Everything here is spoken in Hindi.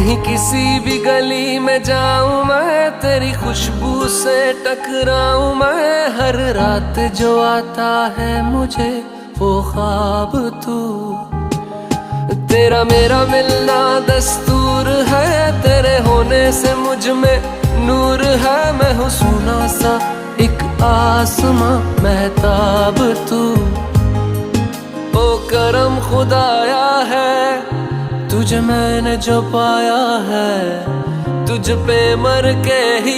कहीं किसी भी गली में जाऊं मैं, तेरी खुशबू से टकराऊं मैं। हर रात जो आता है मुझे वो ख्वाब तू, तेरा मेरा मिलना दस्तूर है। तेरे होने से मुझ में नूर है। मैं हूँ सोना सा एक आसमां महताब तू। ओ करम खुदाया है तुझे मैंने जो पाया है, तुझ पे मर के ही